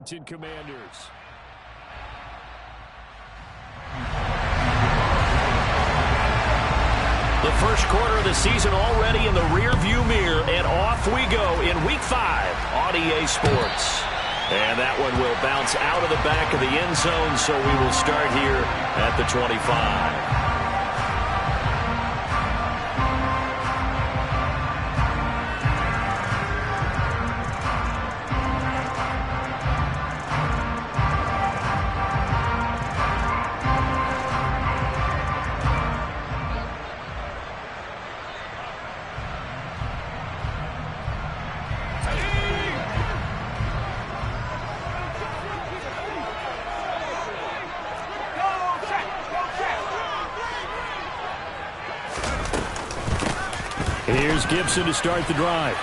Commanders. The first quarter of the season already in the rearview mirror, and off we go in Week 5 on EA Sports. And that one will bounce out of the back of the end zone, so we will start here at the 25. Here's Gibson to start the drive.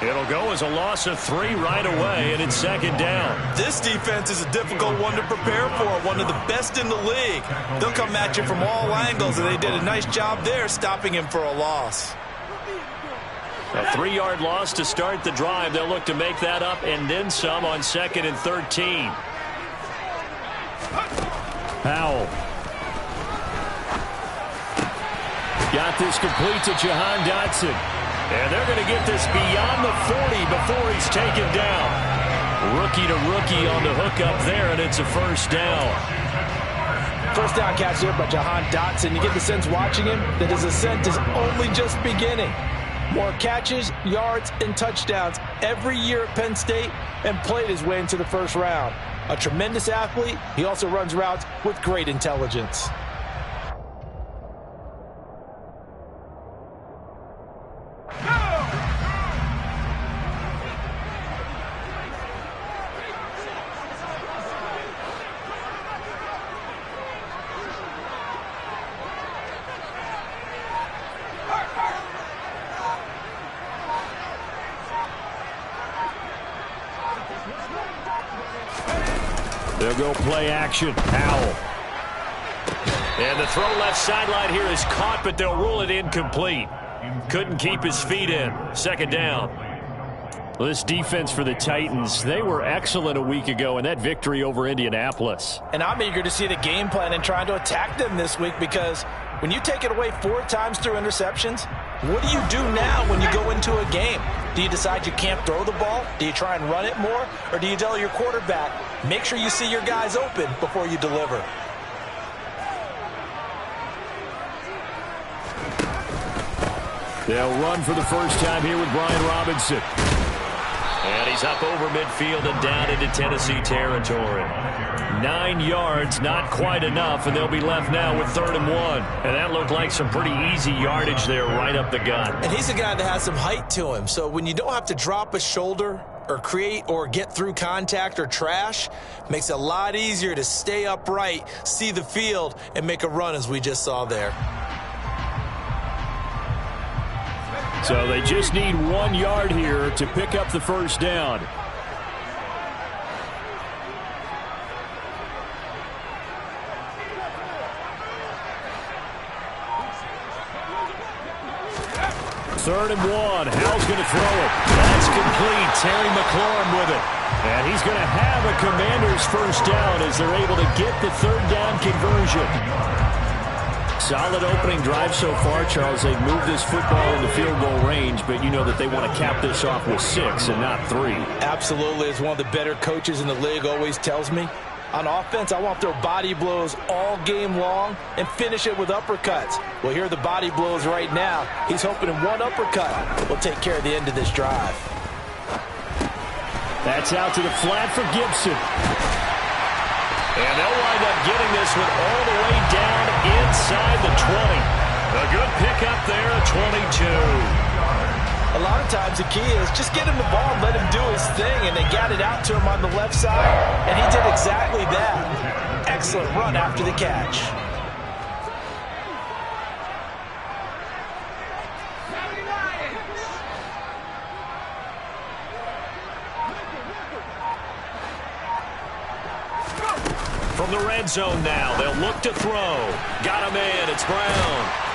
It'll go as a loss of 3 right away, and it's second down. This defense is a difficult one to prepare for, one of the best in the league. They'll come at you from all angles, and they did a nice job there stopping him for a loss. A 3-yard loss to start the drive. They'll look to make that up and then some on 2nd and 13. Powell. Got this complete to Jahan Dotson. And they're going to get this beyond the 40 before he's taken down. Rookie to rookie on the hook up there, and it's a first down. First down catch here by Jahan Dotson. You get the sense watching him that his ascent is only just beginning. More catches, yards, and touchdowns every year at Penn State, and played his way into the first round. A tremendous athlete, he also runs routes with great intelligence. They'll go play action. Powell. And the throw left sideline here is caught, but they'll rule it incomplete. Couldn't keep his feet in. Second down. Well, this defense for the Titans, they were excellent a week ago in that victory over Indianapolis. And I'm eager to see the game plan and trying to attack them this week, because when you take it away 4 times through interceptions, what do you do now when you go into a game? Do you decide you can't throw the ball? Do you try and run it more? Or do you tell your quarterback, make sure you see your guys open before you deliver? They'll run for the first time here with Brian Robinson. And he's up over midfield and down into Tennessee territory. 9 yards, not quite enough, and they'll be left now with 3rd and 1. And that looked like some pretty easy yardage there right up the gut. And he's a guy that has some height to him, so when you don't have to drop a shoulder or create or get through contact or trash, makes it a lot easier to stay upright, see the field, and make a run as we just saw there. So they just need 1 yard here to pick up the first down. Third and 1. Howell's going to throw it. That's complete. Terry McLaurin with it. And he's going to have a Commanders first down as they're able to get the 3rd down conversion. Solid opening drive so far, Charles. They've moved this football into field goal range, but you know that they want to cap this off with 6 and not 3. Absolutely. As one of the better coaches in the league always tells me, on offense, I want to throw body blows all game long and finish it with uppercuts. Well, here are the body blows right now. He's hoping in one uppercut will take care of the end of this drive. That's out to the flat for Gibson. And they'll wind up getting this one all the way down inside the 20. A good pickup there, 22. A lot of times the key is just get him the ball and let him do his thing, and they got it out to him on the left side, and he did exactly that. Excellent run after the catch. From the red zone now, they'll look to throw. Got him in, it's Brown.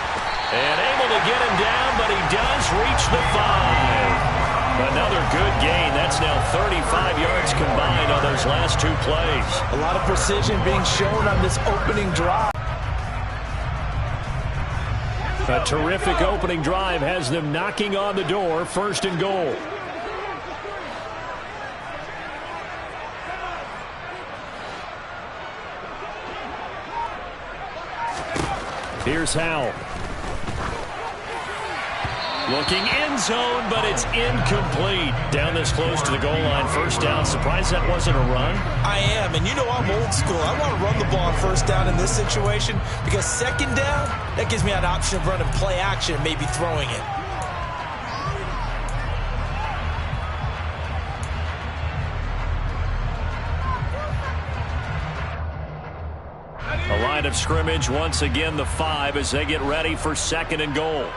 And able to get him down, but he does reach the 5. Another good gain. That's now 35 yards combined on those last two plays. A lot of precision being shown on this opening drive. A terrific opening drive has them knocking on the door, 1st and goal. Here's Howell. Looking end zone, but it's incomplete. Down this close to the goal line, 1st down. Surprised that wasn't a run? I am, and you know I'm old school. I want to run the ball on 1st down in this situation because 2nd down, that gives me an option of running play action and maybe throwing it. A line of scrimmage, once again the 5 as they get ready for 2nd and goal.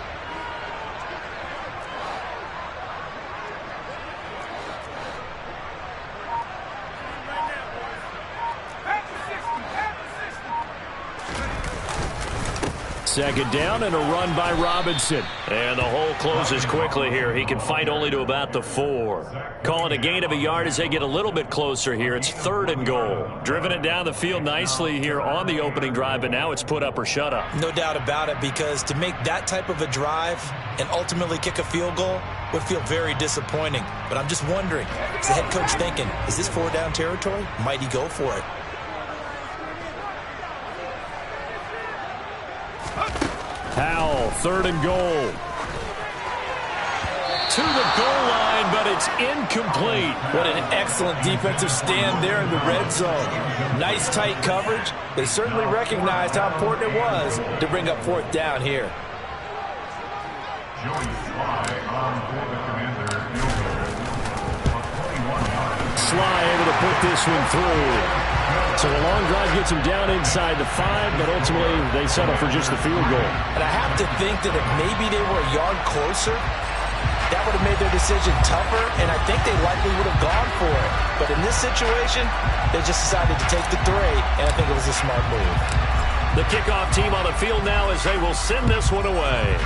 Second down and a run by Robinson. And the hole closes quickly here. He can fight only to about the 4. Call it a gain of a yard as they get a little bit closer here. It's 3rd and goal. Driven it down the field nicely here on the opening drive, but now it's put up or shut up. No doubt about it, because to make that type of a drive and ultimately kick a field goal would feel very disappointing. But I'm just wondering, is the head coach thinking, is this 4-down territory? Might he go for it? Howell, 3rd and goal. To the goal line, but it's incomplete. What an excellent defensive stand there in the red zone. Nice tight coverage. They certainly recognized how important it was to bring up 4th down here. Sly able to put this one through. So a long drive gets him down inside the 5, but ultimately they settle for just the field goal. And I have to think that if maybe they were a yard closer, that would have made their decision tougher, and I think they likely would have gone for it. But in this situation, they just decided to take the 3, and I think it was a smart move. The kickoff team on the field now as they will send this one away.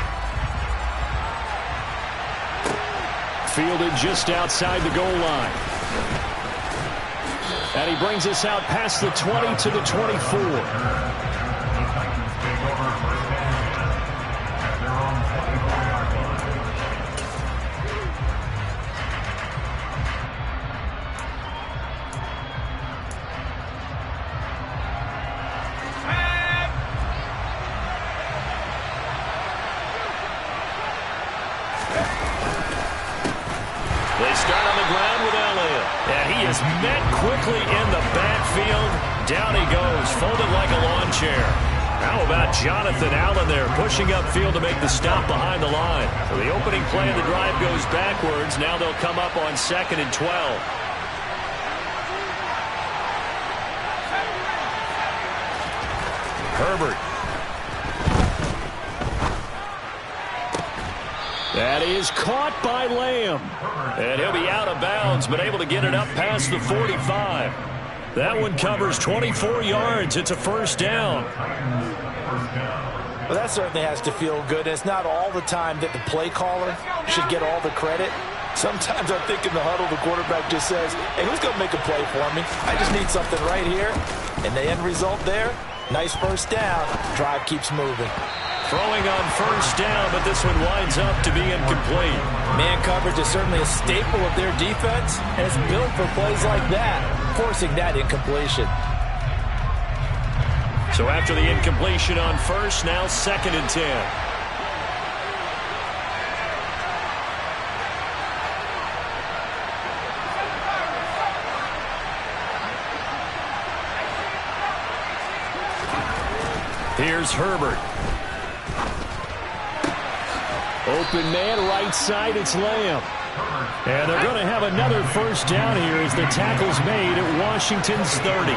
Fielded just outside the goal line. And he brings us out past the 20 to the 24. They start on the ground with Elliott. And he is met quickly in the backfield. Down he goes, folded like a lawn chair. How about Jonathan Allen there, pushing upfield to make the stop behind the line. So the opening play of the drive goes backwards. Now they'll come up on 2nd and 12. Herbert. That is caught by Lamb. And he'll be out of bounds, but able to get it up past the 45. That one covers 24 yards. It's a 1st down. Well, that certainly has to feel good. It's not all the time that the play caller should get all the credit. Sometimes I think in the huddle, the quarterback just says, hey, who's going to make a play for me? I just need something right here. And the end result there, nice 1st down. Drive keeps moving. Throwing on 1st down, but this one winds up to be incomplete. Man coverage is certainly a staple of their defense, and it's built for plays like that, forcing that incompletion. So after the incompletion on 1st, now 2nd and 10. Here's Herbert. Open man, right side, it's Lamb. And they're going to have another 1st down here as the tackle's made at Washington's 30.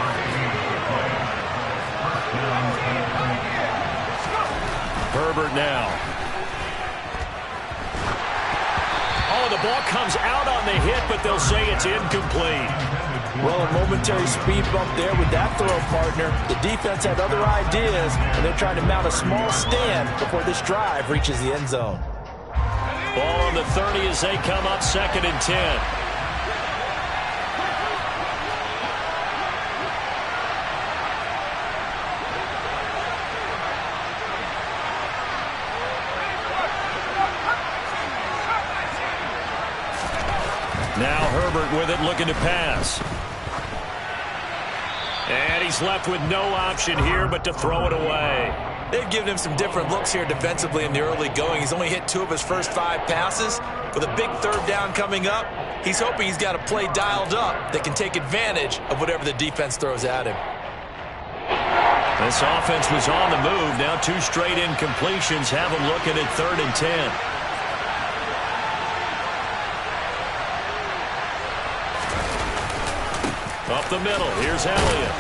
Herbert now. Oh, the ball comes out on the hit, but they'll say it's incomplete. Well, a momentary speed bump there with that throw partner. The defense had other ideas, and they're trying to mount a small stand before this drive reaches the end zone. Ball on the 30 as they come up 2nd and 10. Now Herbert with it, looking to pass. And he's left with no option here but to throw it away. They've given him some different looks here defensively in the early going. He's only hit 2 of his first 5 passes. With a big 3rd down coming up, he's hoping he's got a play dialed up that can take advantage of whatever the defense throws at him. This offense was on the move. Now 2 straight incompletions have him looking at 3rd and 10. Up the middle, here's Elliott.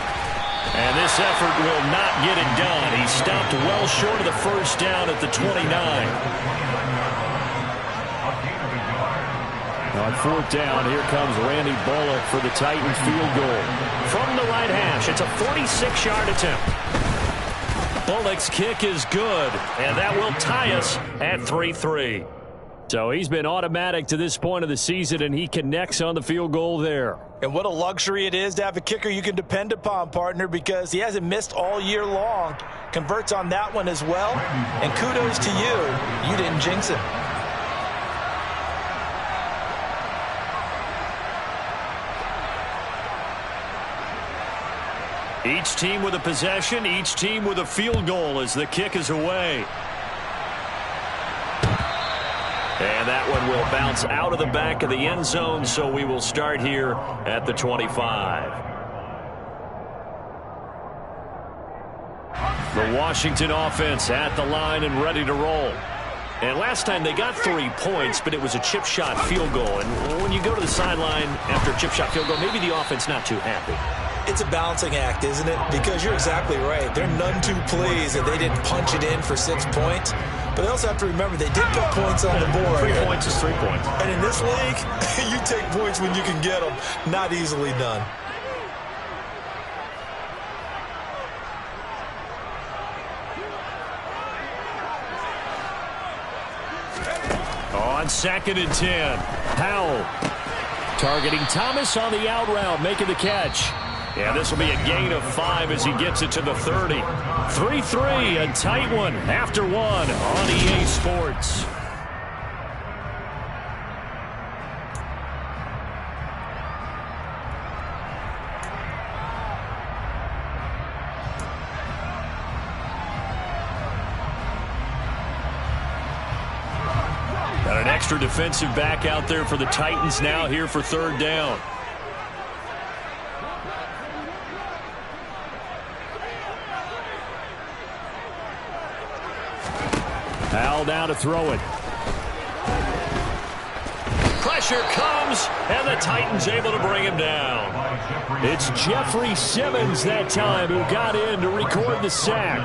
And this effort will not get it done. He stopped well short of the first down at the 29. On 4th down, here comes Randy Bullock for the Titans field goal. From the right hash, it's a 46-yard attempt. Bullock's kick is good, and that will tie us at 3-3. So he's been automatic to this point of the season, and he connects on the field goal there. And what a luxury it is to have a kicker you can depend upon, partner, because he hasn't missed all year long. Converts on that one as well. And kudos to you. You didn't jinx him. Each team with a possession, each team with a field goal as the kick is away. And that one will bounce out of the back of the end zone, so we will start here at the 25. The Washington offense at the line and ready to roll. And last time they got 3 points, but it was a chip shot field goal. And when you go to the sideline after a chip shot field goal, maybe the offense not too happy. It's a balancing act, isn't it? Because you're exactly right. They're none too pleased that they didn't punch it in for 6 points. But they also have to remember they did put points on the board. 3 points is 3 points. And in this league, you take points when you can get them. Not easily done. On 2nd and 10, Powell targeting Thomas on the out route, making the catch. Yeah, this will be a gain of 5 as he gets it to the 30. 3-3, a tight one after 1 on EA Sports. Got an extra defensive back out there for the Titans now here for 3rd down. Powell down to throw it. Pressure comes, and the Titans able to bring him down. It's Jeffrey Simmons that time who got in to record the sack.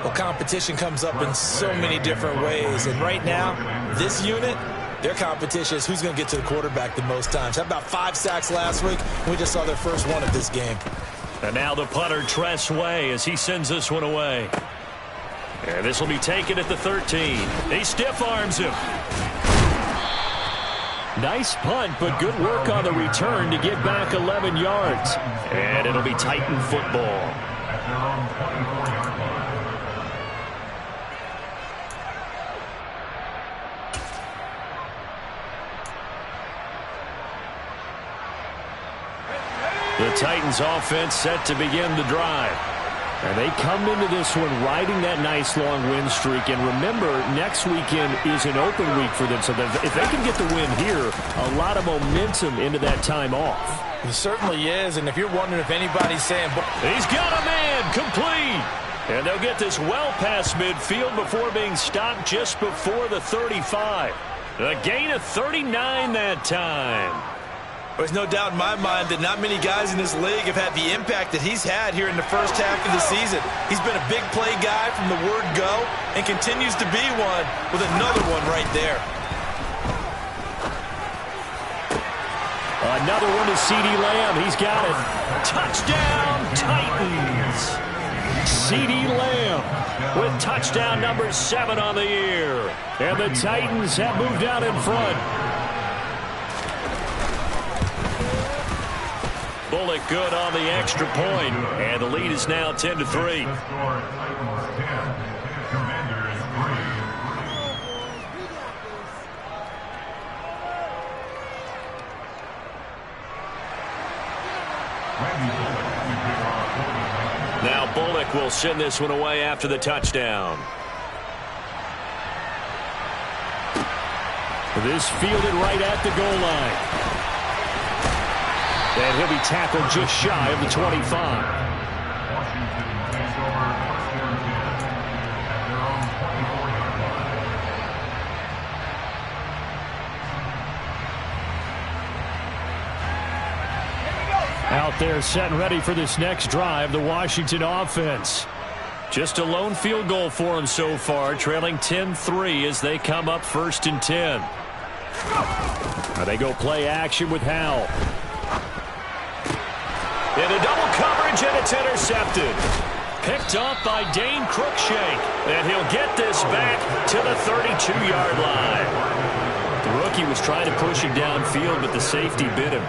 Well, competition comes up in so many different ways. And right now, this unit, their competition is who's going to get to the quarterback the most times. How about 5 sacks last week? We just saw their first one of this game. And now the punter, Tress Way, as he sends this one away. And this will be taken at the 13. He stiff arms him. Nice punt, but good work on the return to get back 11 yards. And it'll be Titan football. The Titans offense set to begin the drive. And they come into this one riding that nice long win streak. And remember, next weekend is an open week for them. So that if they can get the win here, a lot of momentum into that time off. It certainly is. And if you're wondering if anybody's saying... He's got a man complete. And they'll get this well past midfield before being stopped just before the 35. A gain of 39 that time. There's no doubt in my mind that not many guys in this league have had the impact that he's had here in the first half of the season. He's been a big play guy from the word go and continues to be one with another one right there. Another one to CeeDee Lamb. He's got it. Touchdown, Titans. CeeDee Lamb with touchdown number 7 on the year. And the Titans have moved out in front. Bullock good on the extra point, and the lead is now 10-3. Now Bullock will send this one away after the touchdown. This fielded right at the goal line. And he'll be tackled just shy of the 25. Out there set and ready for this next drive, the Washington offense. Just a lone field goal for them so far, trailing 10-3 as they come up 1st and 10. Now they go play action with Howell. Into double coverage, and it's intercepted. Picked up by Dane Cruikshank, and he'll get this back to the 32-yard line. The rookie was trying to push him downfield, but the safety bit him.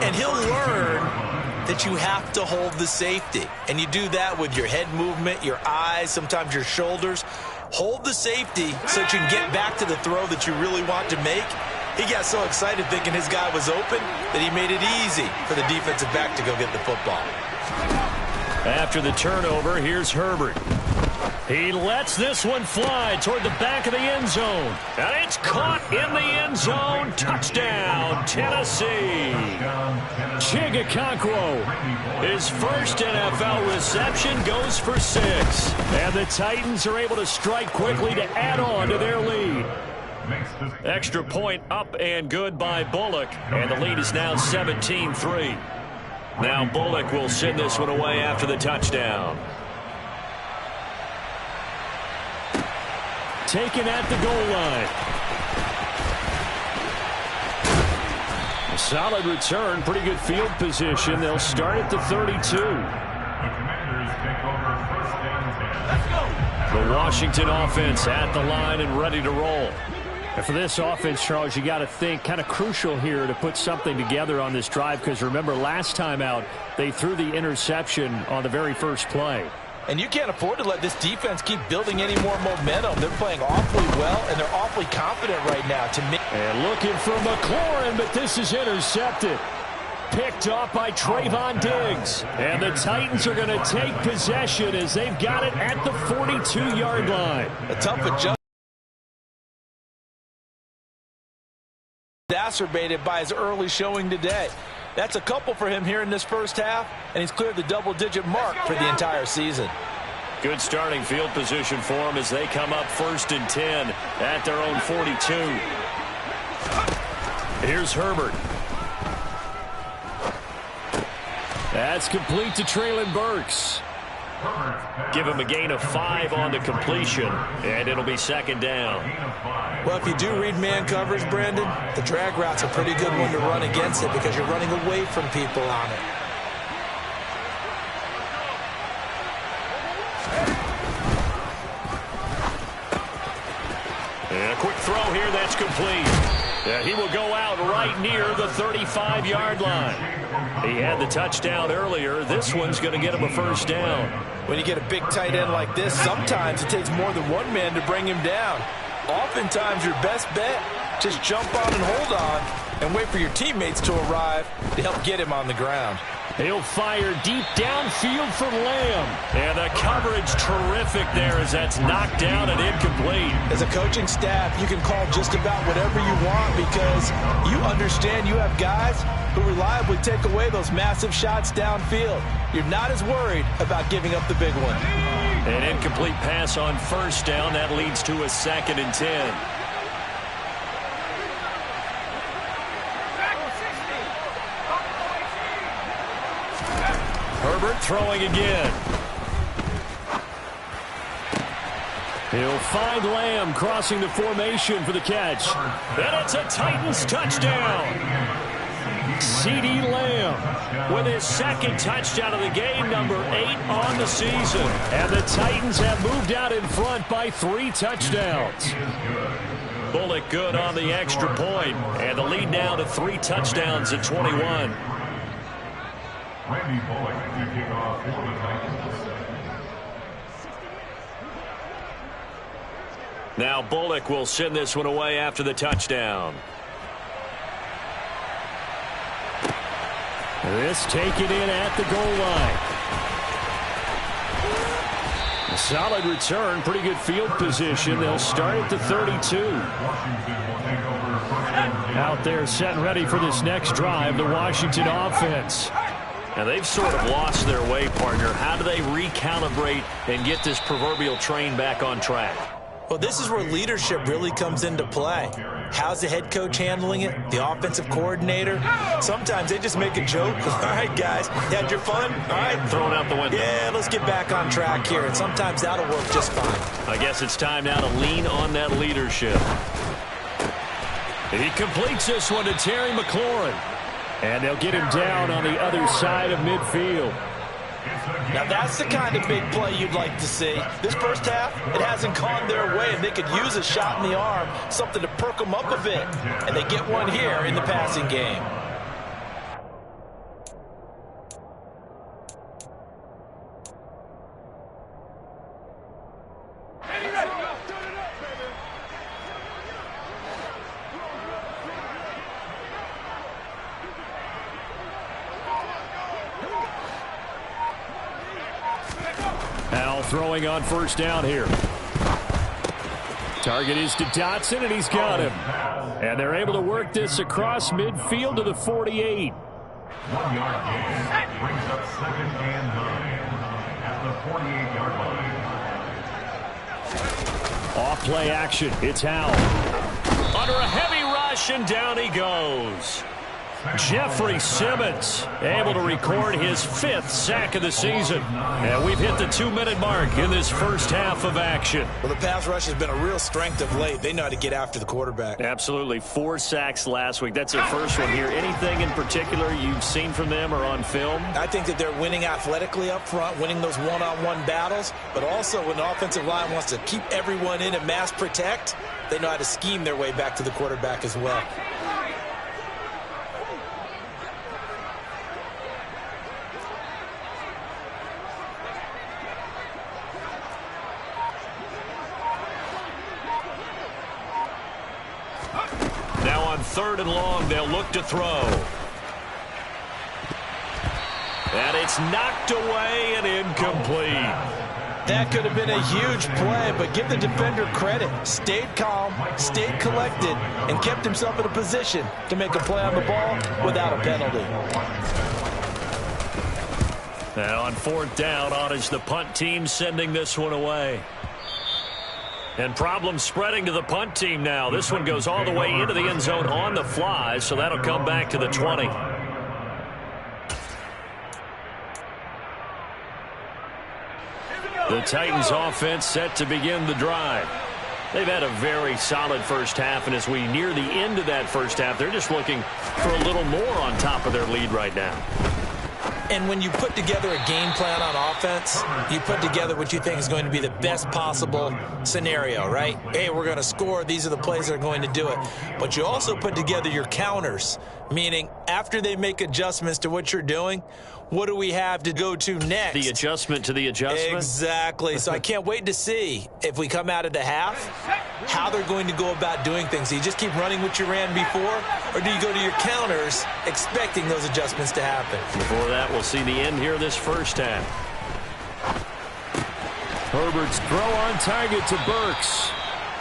And he'll learn that you have to hold the safety. And you do that with your head movement, your eyes, sometimes your shoulders. Hold the safety so that you can get back to the throw that you really want to make. He got so excited thinking his guy was open that he made it easy for the defensive back to go get the football. After the turnover, here's Herbert. He lets this one fly toward the back of the end zone. And it's caught in the end zone. Touchdown, Tennessee. Chigakonkwo, his first NFL reception, goes for 6. And the Titans are able to strike quickly to add on to their lead. Extra point up and good by Bullock. And the lead is now 17-3. Now Bullock will send this one away after the touchdown. Taken at the goal line. A solid return, pretty good field position. They'll start at the 32. The Washington offense at the line and ready to roll. And for this offense, Charles, you got to think kind of crucial here to put something together on this drive, because remember last time out they threw the interception on the very first play. And you can't afford to let this defense keep building any more momentum. They're playing awfully well, and they're awfully confident right now. And looking for McLaurin, but this is intercepted. Picked off by Trayvon Diggs. And the Titans are going to take possession as they've got it at the 42-yard line. A tough adjustment. Exacerbated by his early showing today. That's a couple for him here in this first half, and he's cleared the double-digit mark for the entire season. Good starting field position for him as they come up 1st and 10 at their own 42. Here's Herbert. That's complete to Treylon Burks. Give him a gain of 5 on the completion, and it'll be 2nd down. Well, if you do read man coverage, Brandon, the drag route's a pretty good one to run against it because you're running away from people on it. And a quick throw here, that's complete. He will go out right near the 35-yard line. He had the touchdown earlier. This one's going to get him a 1st down. When you get a big tight end like this, sometimes it takes more than one man to bring him down. Oftentimes, your best bet, just jump on and hold on and wait for your teammates to arrive to help get him on the ground. He'll fire deep downfield for Lamb. And the coverage terrific there as that's knocked down and incomplete. As a coaching staff, you can call just about whatever you want because you understand you have guys who reliably take away those massive shots downfield. You're not as worried about giving up the big one. An incomplete pass on 1st down. That leads to a 2nd and 10. Herbert throwing again. He'll find Lamb crossing the formation for the catch. And it's a Titans touchdown. CeeDee Lamb with his second touchdown of the game, number 8 on the season. And the Titans have moved out in front by 3 touchdowns. Bullock good on the extra point, and the lead now to 3 touchdowns at 21. Randy Bullock to kick off for the Titans. Now Bullock will send this one away after the touchdown. This taken in at the goal line. A solid return, pretty good field position. They'll start at the 32. Out there set and ready for this next drive, the Washington offense. Now they've sort of lost their way, partner. How do they recalibrate and get this proverbial train back on track? Well, this is where leadership really comes into play. How's the head coach handling it? The offensive coordinator? Sometimes they just make a joke. All right, guys, you had your fun? All right. Throw it out the window. Yeah, let's get back on track here. And sometimes that'll work just fine. I guess it's time now to lean on that leadership. He completes this one to Terry McLaurin. And they'll get him down on the other side of midfield. Now that's the kind of big play you'd like to see. This first half, it hasn't gone their way, and they could use a shot in the arm, something to perk them up a bit. And they get one here in the passing game. Throwing on first down here. Target is to Dotson, and he's got him. And they're able to work this across midfield to the 48. 1 yard gain brings up 2nd and 9 at the 48-yard line. Off play action. It's Howell. Under a heavy rush, and down he goes. Jeffrey Simmons able to record his 5th sack of the season. And we've hit the 2-minute mark in this first half of action. Well, the pass rush has been a real strength of late. They know how to get after the quarterback. Absolutely. 4 sacks last week. That's their first one here. Anything in particular you've seen from them or on film? I think that they're winning athletically up front, winning those one-on-one battles, but also when the offensive line wants to keep everyone in and mass protect, they know how to scheme their way back to the quarterback as well. Now on 3rd and long, they'll look to throw. And it's knocked away and incomplete. That could have been a huge play, but give the defender credit. Stayed calm, stayed collected, and kept himself in a position to make a play on the ball without a penalty. Now on 4th down, on is the punt team sending this one away. And problems spreading to the punt team now. This one goes all the way into the end zone on the fly, so that'll come back to the 20. The Titans offense set to begin the drive. They've had a very solid first half, and as we near the end of that first half, they're just looking for a little more on top of their lead right now. And when you put together a game plan on offense, you put together what you think is going to be the best possible scenario, right? Hey, we're going to score. These are the plays that are going to do it. But you also put together your counters, meaning after they make adjustments to what you're doing, what do we have to go to next? The adjustment to the adjustment? Exactly. So I can't wait to see if we come out of the half, how they're going to go about doing things. Do you just keep running what you ran before, or do you go to your counters expecting those adjustments to happen? Before that, we'll see the end here this first half. Herbert's throw on target to Burks.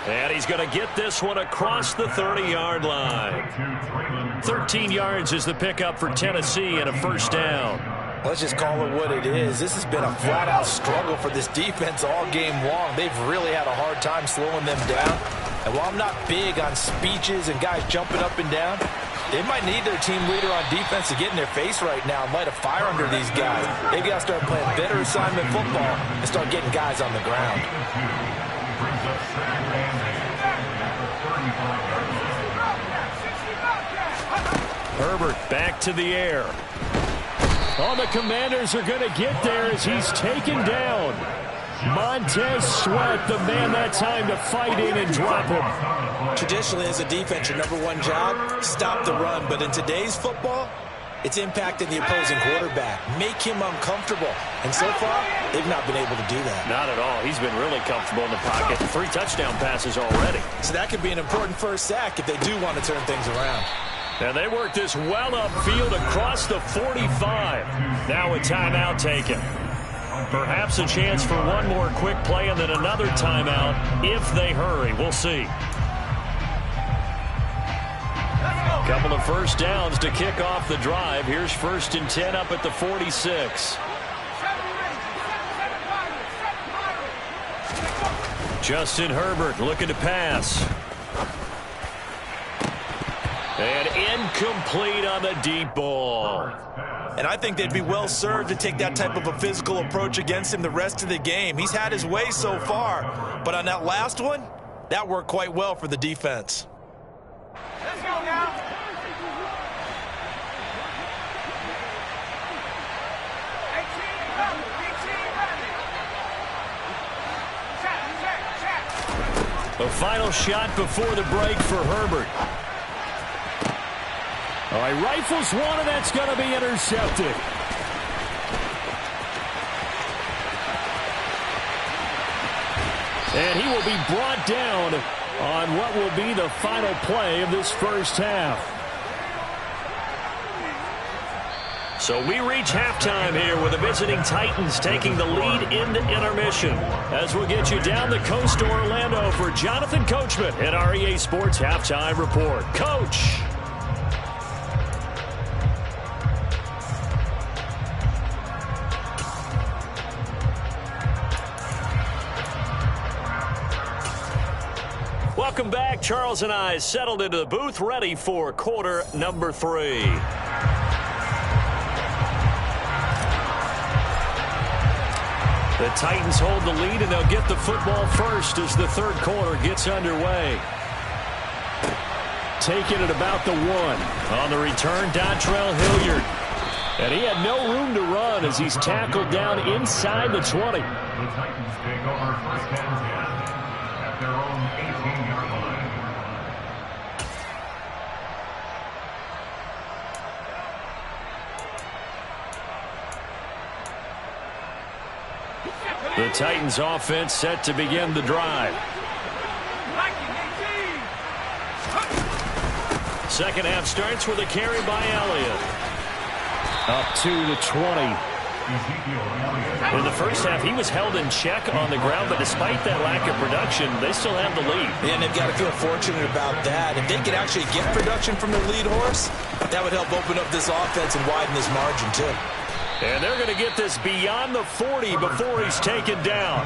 And he's going to get this one across the 30-yard line. 13 yards is the pickup for Tennessee and a first down. Let's just call it what it is. This has been a flat-out struggle for this defense all game long. They've really had a hard time slowing them down. And while I'm not big on speeches and guys jumping up and down, they might need their team leader on defense to get in their face right now and light a fire under these guys. They've got to start playing better assignment football and start getting guys on the ground. Brings up 2nd and 8 at the 35-yard line. Herbert back to the air. Oh, the Commanders are going to get there as he's taken down. Montez Sweat, the man that time to fight in and drop him. Traditionally, as a defense, your number one job, stop the run. But in today's football, it's impacting the opposing quarterback. Make him uncomfortable. And so far, they've not been able to do that. Not at all. He's been really comfortable in the pocket. 3 touchdown passes already. So that could be an important first sack if they do want to turn things around. And they work this well upfield across the 45. Now a timeout taken. Perhaps a chance for one more quick play and then another timeout if they hurry. We'll see. Couple of first downs to kick off the drive. Here's 1st and 10 up at the 46. Justin Herbert looking to pass. And incomplete on the deep ball. And I think they'd be well served to take that type of a physical approach against him the rest of the game. He's had his way so far, but on that last one, that worked quite well for the defense. Let's go now. A final shot before the break for Herbert. All right, rifles one, and that's going to be intercepted. And he will be brought down on what will be the final play of this first half. So we reach halftime here with the visiting Titans taking the lead into intermission. As we'll get you down the coast to Orlando for Jonathan Coachman at our EA Sports Halftime Report. Coach. Welcome back. Charles and I settled into the booth, ready for quarter number 3. The Titans hold the lead, and they'll get the football first as the third quarter gets underway. Taking it about the 1. On the return, Dontrell Hilliard. And he had no room to run as he's tackled down inside the 20. The Titans take over 1st and 10 at their own 18-yard line. The Titans offense set to begin the drive. Second half starts with a carry by Elliott. Up to the 20. In the first half, he was held in check on the ground, but despite that lack of production, they still have the lead. And they've got to feel fortunate about that. If they could actually get production from the lead horse, that would help open up this offense and widen this margin, too. And they're going to get this beyond the 40 before he's taken down.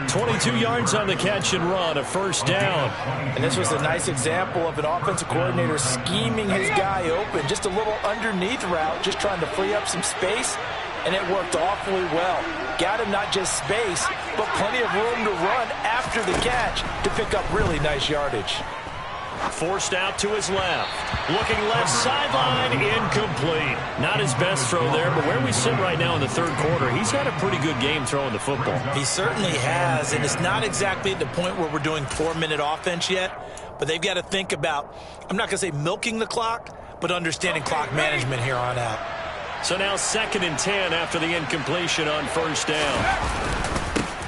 22 yards on the catch and run, a first down. And this was a nice example of an offensive coordinator scheming his guy open. Just a little underneath route, just trying to free up some space, and it worked awfully well. Got him not just space, but plenty of room to run after the catch to pick up really nice yardage. Forced out to his left. Looking left sideline, incomplete. Not his best throw there, but where we sit right now in the third quarter, he's had a pretty good game throwing the football. He certainly has, and it's not exactly at the point where we're doing 4-minute offense yet, but they've got to think about, I'm not going to say milking the clock, but understanding clock management here on out. So now 2nd and 10 after the incompletion on first down.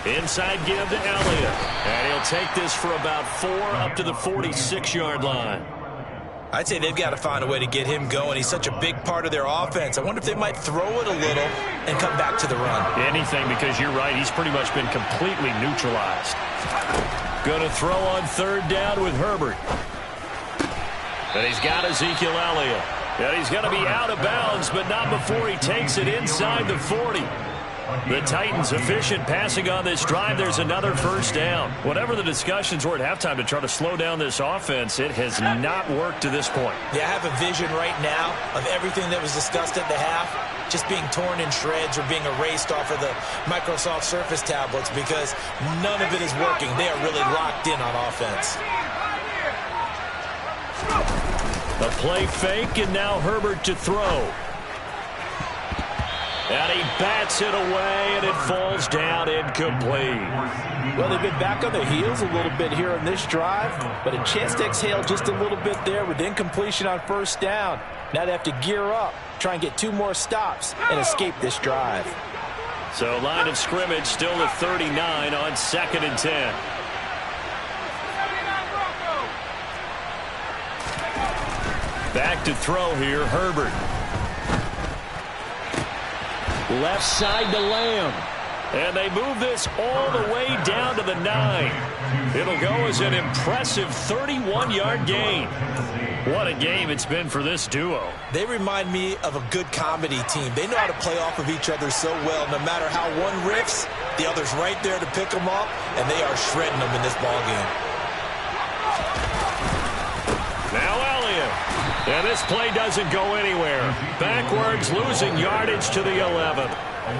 Inside give to Elliott. And he'll take this for about 4 up to the 46-yard line. I'd say they've got to find a way to get him going. He's such a big part of their offense. I wonder if they might throw it a little and come back to the run. Anything, because you're right. He's pretty much been completely neutralized. Going to throw on 3rd down with Herbert. And he's got Ezekiel Elliott. And he's going to be out of bounds, but not before he takes it inside the 40. The Titans efficient passing on this drive. There's another first down. Whatever the discussions were at halftime to try to slow down this offense, it has not worked to this point. Yeah, I have a vision right now of everything that was discussed at the half just being torn in shreds or being erased off of the Microsoft Surface tablets because none of it is working. They are really locked in on offense. A play fake, and now Herbert to throw. And he bats it away, and it falls down incomplete. Well, they've been back on their heels a little bit here in this drive, but a chance to exhale just a little bit there with incompletion on first down. Now they have to gear up, try and get 2 more stops, and escape this drive. So line of scrimmage still at 39 on 2nd and 10. Back to throw here, Herbert. Left side to Lamb. And they move this all the way down to the 9. It'll go as an impressive 31-yard gain. What a game it's been for this duo. They remind me of a good comedy team. They know how to play off of each other so well. No matter how one riffs, the other's right there to pick them up, and they are shredding them in this ball game. Now Elliott. And this play doesn't go anywhere. Backwards, losing yardage to the 11.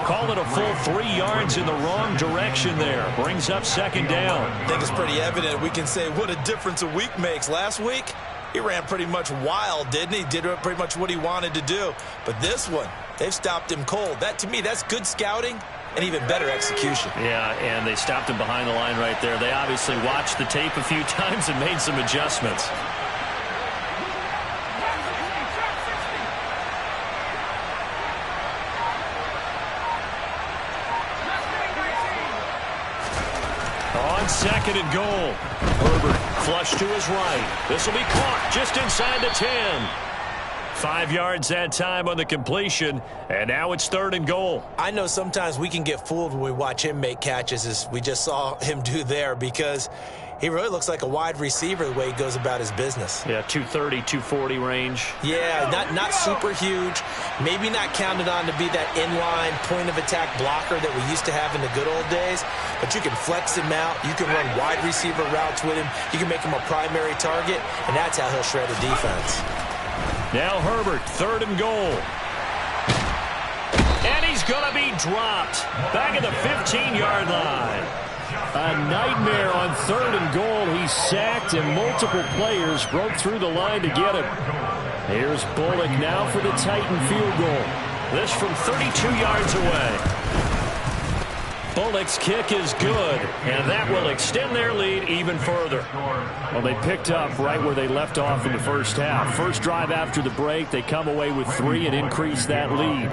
Call it a full 3 yards in the wrong direction there. Brings up 2nd down. I think it's pretty evident. We can say what a difference a week makes. Last week, he ran pretty much wild, didn't he? Did pretty much what he wanted to do. But this one, they've stopped him cold. That, to me, that's good scouting and even better execution. Yeah, and they stopped him behind the line right there. They obviously watched the tape a few times and made some adjustments. On 2nd and goal. Herbert flush to his right. This will be caught just inside the 10. 5 yards that time on the completion, and now it's 3rd and goal. I know sometimes we can get fooled when we watch him make catches, as we just saw him do there, because he really looks like a wide receiver the way he goes about his business. Yeah, 230, 240 range. Yeah, not super huge. Maybe not counted on to be that inline point-of-attack blocker that we used to have in the good old days, but you can flex him out. You can run wide receiver routes with him. You can make him a primary target, and that's how he'll shred a defense. Now Herbert, 3rd and goal. And he's going to be dropped. Back at the 15-yard line. A nightmare on 3rd and goal. He's sacked, and multiple players broke through the line to get him. Here's Bullock now for the Titan field goal. This from 32 yards away. Bullock's kick is good, and that will extend their lead even further. Well, they picked up right where they left off in the first half. First drive after the break, they come away with 3 and increase that lead.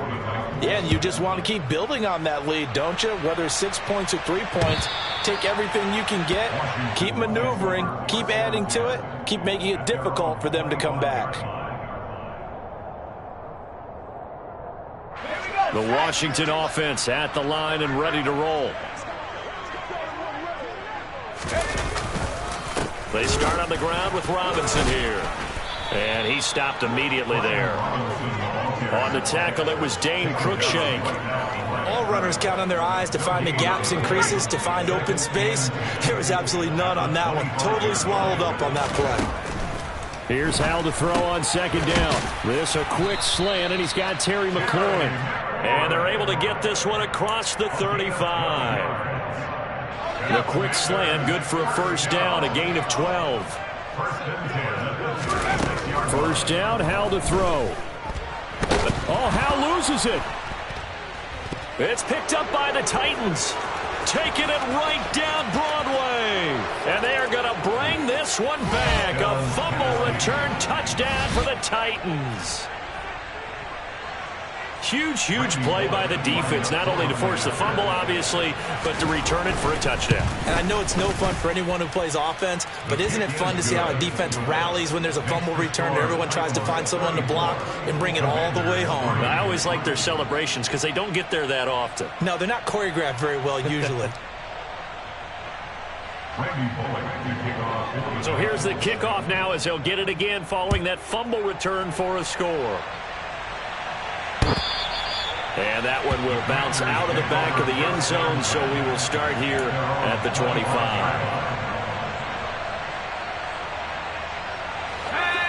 Yeah, and you just want to keep building on that lead, don't you? Whether 6 points or 3 points, take everything you can get, keep maneuvering, keep adding to it, keep making it difficult for them to come back. The Washington offense at the line and ready to roll. They start on the ground with Robinson here. And he stopped immediately there. On the tackle, it was Dane Cruikshank. All runners count on their eyes to find the gaps and creases, to find open space. There was absolutely none on that one. Totally swallowed up on that play. Here's Hal to throw on 2nd down. This a quick slant, and he's got Terry McLaurin. And they're able to get this one across the 35. The quick slant, good for a first down, a gain of 12. First down, Hal to throw. Oh, Hal loses it. It's picked up by the Titans. Taking it right down Broadway. And they are going to bring this one back. A fumble return touchdown for the Titans. Huge play by the defense, not only to force the fumble, obviously, but to return it for a touchdown. And I know it's no fun for anyone who plays offense, but isn't it fun to see how a defense rallies when there's a fumble return and everyone tries to find someone to block and bring it all the way home? I always like their celebrations because they don't get there that often. No, they're not choreographed very well usually. So here's the kickoff now as he'll get it again following that fumble return for a score. And that one will bounce out of the back of the end zone, so we will start here at the 25.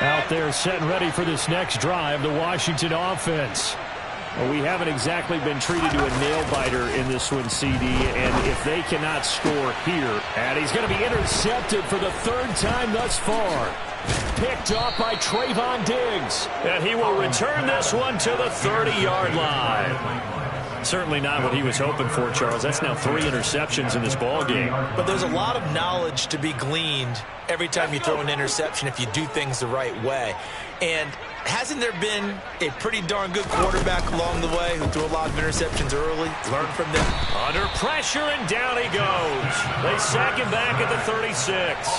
Out there set and ready for this next drive, the Washington offense. Well, we haven't exactly been treated to a nail-biter in this one, CD, and if they cannot score here, and he's going to be intercepted for the third time thus far. Picked off by Trayvon Diggs, and he will return this one to the 30-yard line. Certainly not what he was hoping for, Charles. That's now 3 interceptions in this ball game. But there's a lot of knowledge to be gleaned every time you throw an interception if you do things the right way. And hasn't there been a pretty darn good quarterback along the way who threw a lot of interceptions early? Learn from them. Under pressure, and down he goes. They sack him back at the 36.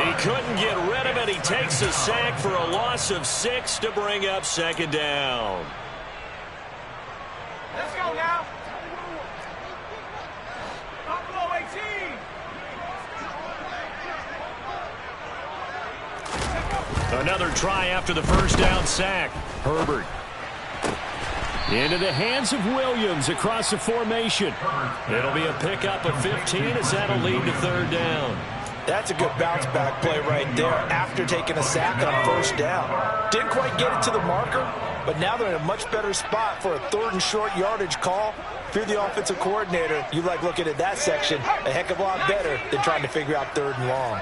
He couldn't get rid of it. He takes a sack for a loss of 6 to bring up second down. Let's go now. Buffalo 18. Another try after the first down sack. Herbert. Into the hands of Williams across the formation. It'll be a pickup of 15 as that'll lead to third down. That's a good bounce-back play right there after taking a sack on first down. Didn't quite get it to the marker, but now they're in a much better spot for a third and short yardage call. If you're the offensive coordinator, you like looking at that section a heck of a lot better than trying to figure out third and long.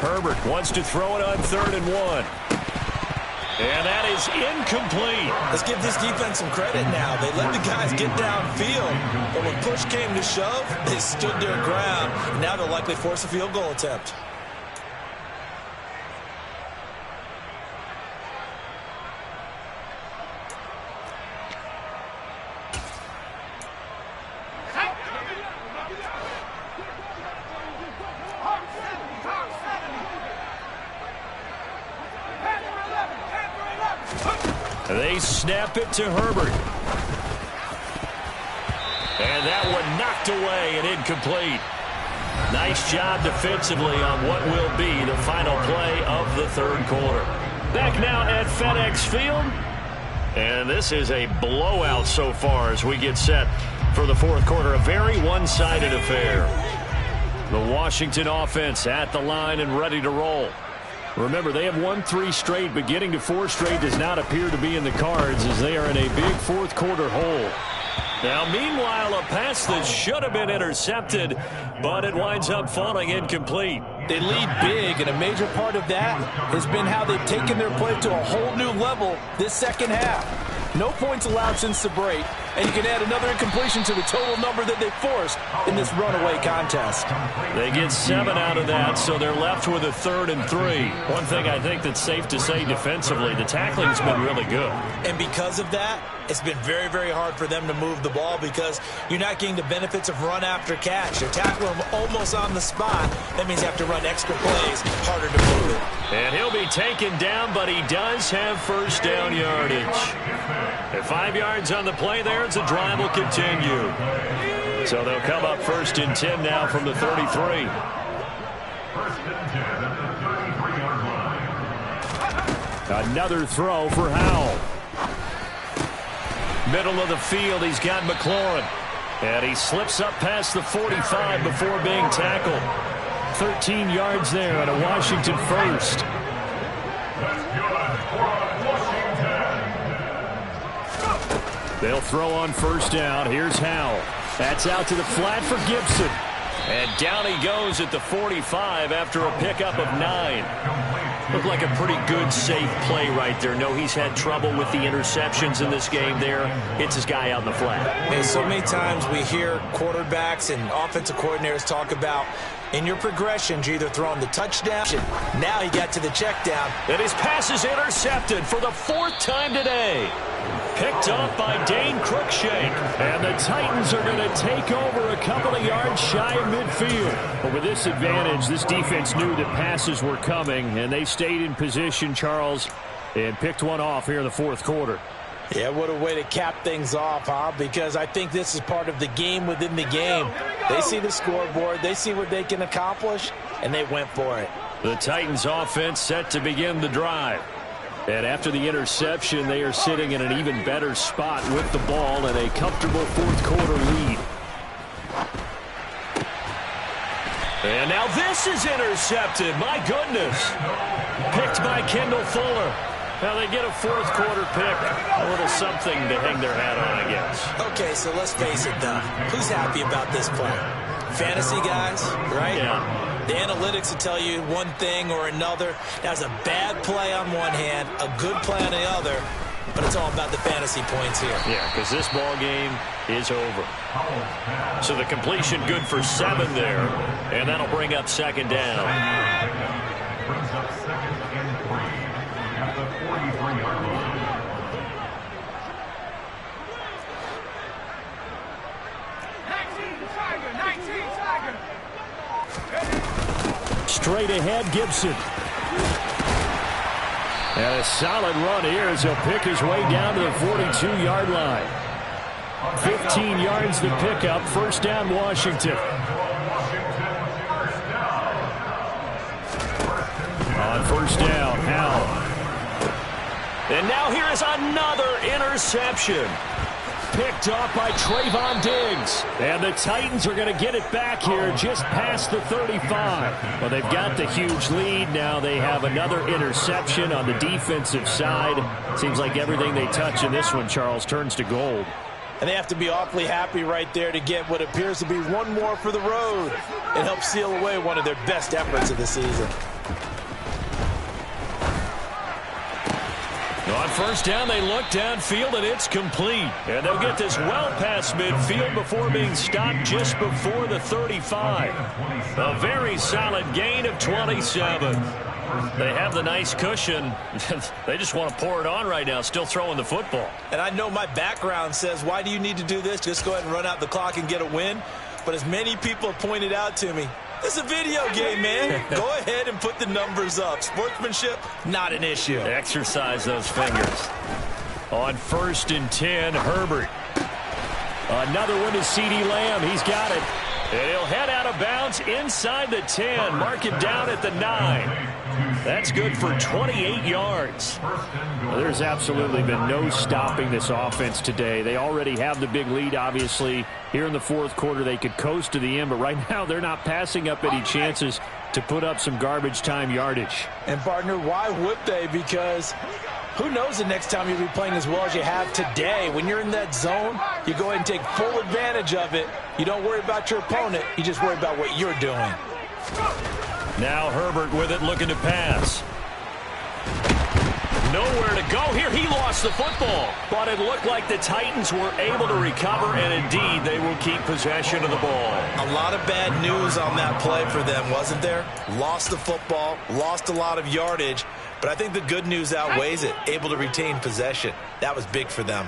Herbert wants to throw it on 3rd and 1. And that is incomplete. Let's give this defense some credit now. They let the guys get downfield, but when push came to shove, they stood their ground. And now they'll likely force a field goal attempt. They snap it to Herbert. And that one knocked away and incomplete. Nice job defensively on what will be the final play of the third quarter. Back now at FedEx Field. And this is a blowout so far as we get set for the fourth quarter. A very one-sided affair. The Washington offense at the line and ready to roll. Remember, they have won 3 straight, but getting to 4 straight does not appear to be in the cards as they are in a big fourth quarter hole. Now, meanwhile, a pass that should have been intercepted, but it winds up falling incomplete. They lead big, and a major part of that has been how they've taken their play to a whole new level this second half. No points allowed since the break, and you can add another incompletion to the total number that they forced in this runaway contest. They get 7 out of that, so they're left with a 3rd and 3. One thing I think that's safe to say defensively, the tackling's been really good. And because of that, it's been very, very hard for them to move the ball because you're not getting the benefits of run after catch. They're tackling them almost on the spot. That means you have to run extra plays, harder to move it. And he'll be taken down, but he does have first down yardage. At 5 yards on the play there, the drive will continue. So they'll come up 1st and 10 now from the 33. 1st and 10 at the 33-yard line. Another throw for Howell. Middle of the field, he's got McLaurin. And he slips up past the 45 before being tackled. 13 yards there and a Washington first. They'll throw on first down. Here's Howell. That's out to the flat for Gibson. And down he goes at the 45 after a pickup of 9. Looked like a pretty good, safe play right there. No, he's had trouble with the interceptions in this game there. Hits his guy out in the flat. Hey, so many times we hear quarterbacks and offensive coordinators talk about in your progressions, you're either throwing the touchdown. Now he got to the check down. And his pass is intercepted for the 4th time today. Picked off by Dane Cruikshank. And the Titans are going to take over a couple of yards shy of midfield. But with this advantage, this defense knew that passes were coming, and they stayed in position, Charles, and picked one off here in the fourth quarter. Yeah, what a way to cap things off, huh? Because I think this is part of the game within the game. They see the scoreboard, they see what they can accomplish, and they went for it. The Titans offense set to begin the drive. And after the interception, they are sitting in an even better spot with the ball and a comfortable fourth quarter lead. And now this is intercepted. My goodness. Picked by Kendall Fuller. Now they get a fourth quarter pick. A little something to hang their hat on, I guess. Okay, so let's face it, though. Who's happy about this play? Fantasy guys, right? Yeah. The analytics will tell you one thing or another. That's a bad play on one hand, a good play on the other, but it's all about the fantasy points here. Yeah, because this ball game is over. So the completion good for 7 there, and that'll bring up second down. Brings up 2nd and 3 at the 43-yard line. Straight ahead, Gibson. And a solid run here as he'll pick his way down to the 42-yard line. 15 yards to pick up. First down, Washington. On first down, Howell. And now here is another interception. Picked off by Trayvon Diggs. And the Titans are going to get it back here just past the 35. Well, they've got the huge lead. Now they have another interception on the defensive side. Seems like everything they touch in this one, Charles, turns to gold. And they have to be awfully happy right there to get what appears to be one more for the road. It helps seal away one of their best efforts of the season. On first down, they look downfield, and it's complete. And they'll get this well past midfield before being stopped just before the 35. A very solid gain of 27. They have the nice cushion. They just want to pour it on right now, still throwing the football. And I know my background says, why do you need to do this? Just go ahead and run out the clock and get a win. But as many people have pointed out to me, it's a video game, man. Go ahead and put the numbers up. Sportsmanship, not an issue. Exercise those fingers. On 1st and 10, Herbert. Another one to CeeDee Lamb. He's got it. And he'll head out of bounds inside the 10. Mark him down at the 9. That's good for 28 yards. Well, there's absolutely been no stopping this offense today. They already have the big lead, obviously. Here in the fourth quarter, they could coast to the end, but right now they're not passing up any chances to put up some garbage time yardage. And, partner, why would they? Because who knows the next time you'll be playing as well as you have today. When you're in that zone, you go ahead and take full advantage of it. You don't worry about your opponent. You just worry about what you're doing. Now Herbert with it, looking to pass. Nowhere to go here. He lost the football. But it looked like the Titans were able to recover, and indeed they will keep possession of the ball. A lot of bad news on that play for them, wasn't there? Lost the football, lost a lot of yardage, but I think the good news outweighs it. Able to retain possession. That was big for them.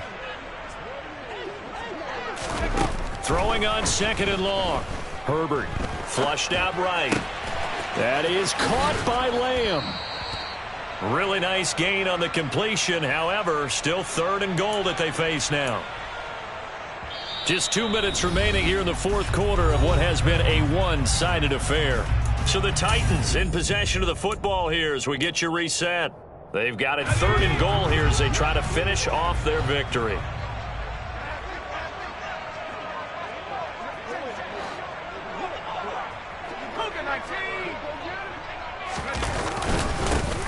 Throwing on 2nd and long. Herbert flushed out right. That is caught by Lamb. Really nice gain on the completion. However, still 3rd and goal that they face now. Just 2 minutes remaining here in the fourth quarter of what has been a one-sided affair. So the Titans in possession of the football here as we get you reset. They've got it 3rd and goal here as they try to finish off their victory.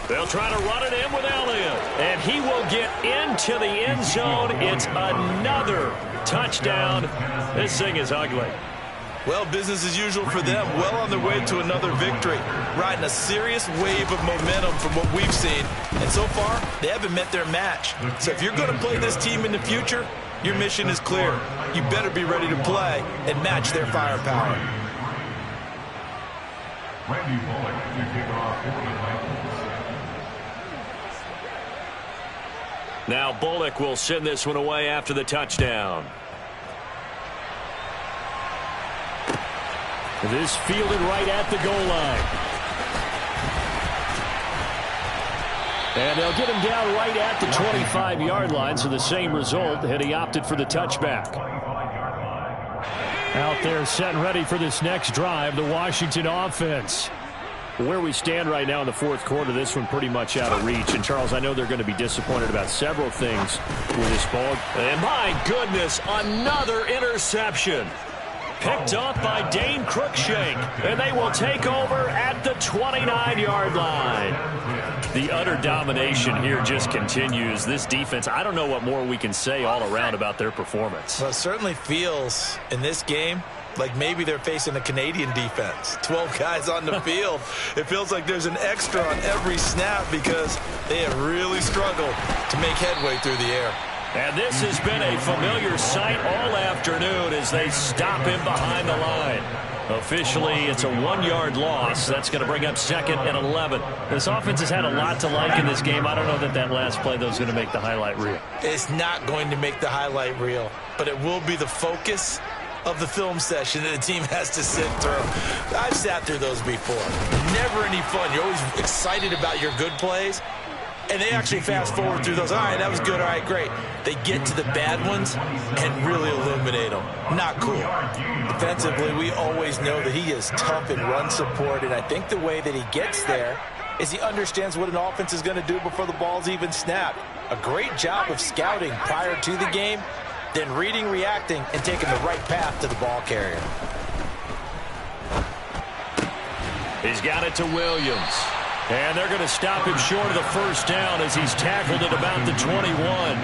They'll try to run it in with Elliott. And he will get into the end zone. It's another touchdown. This thing is ugly. Well, business as usual for them. Well on their way to another victory. Riding a serious wave of momentum from what we've seen. And so far, they haven't met their match. So if you're going to play this team in the future, your mission is clear. You better be ready to play and match their firepower. Randy Bullock to kick off for the Titans. Now Bullock will send this one away after the touchdown. This fielded right at the goal line. And they'll get him down right at the 25-yard line, so the same result, and he opted for the touchback. Out there set and ready for this next drive, the Washington offense. Where we stand right now in the fourth quarter, this one pretty much out of reach. And, Charles, I know they're going to be disappointed about several things with this ball. And, my goodness, another interception. Picked off by Dane Cruikshank. And they will take over at the 29-yard line. The utter domination here just continues. This defense, I don't know what more we can say all around about their performance. Well, it certainly feels in this game like maybe they're facing a Canadian defense. 12 guys on the field. It feels like there's an extra on every snap because they have really struggled to make headway through the air. And this has been a familiar sight all afternoon as they stop him behind the line. Officially, it's a 1-yard loss. That's going to bring up 2nd and 11. This offense has had a lot to like in this game. I don't know that that last play, though, is going to make the highlight reel. It's not going to make the highlight reel, but it will be the focus of the film session that the team has to sit through. I've sat through those before. Never any fun. You're always excited about your good plays, and they actually fast forward through those. All right, that was good. All right, great. They get to the bad ones and really illuminate them. Not cool. Defensively, we always know that he is tough in run support, and I think the way that he gets there is he understands what an offense is going to do before the ball's even snapped. A great job of scouting prior to the game, then reading, reacting, and taking the right path to the ball carrier. He's got it to Williams. And they're going to stop him short of the first down as he's tackled at about the 21.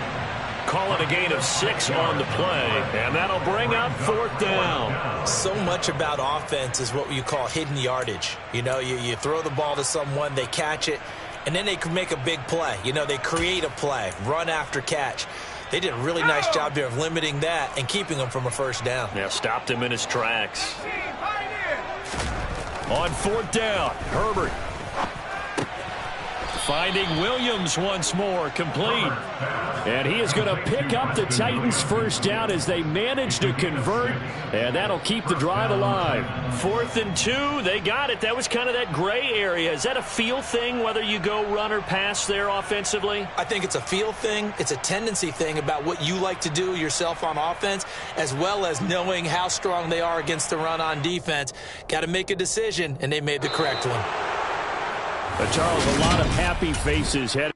Call it a gain of 6 on the play, and that'll bring up 4th down. So much about offense is what you call hidden yardage. You know, you throw the ball to someone, they catch it, and then they can make a big play. You know, they create a play, run after catch. They did a really nice job there of limiting that and keeping him from a first down. Yeah, stopped him in his tracks. On 4th down, Herbert finding Williams once more, complete. And he is going to pick up the Titans' first down as they manage to convert, and that'll keep the drive alive. 4th and 2, they got it. That was kind of that gray area. Is that a feel thing, whether you go run or pass there offensively? I think it's a feel thing. It's a tendency thing about what you like to do yourself on offense, as well as knowing how strong they are against the run on defense. Got to make a decision, and they made the correct one. Charles, a lot of happy faces headed.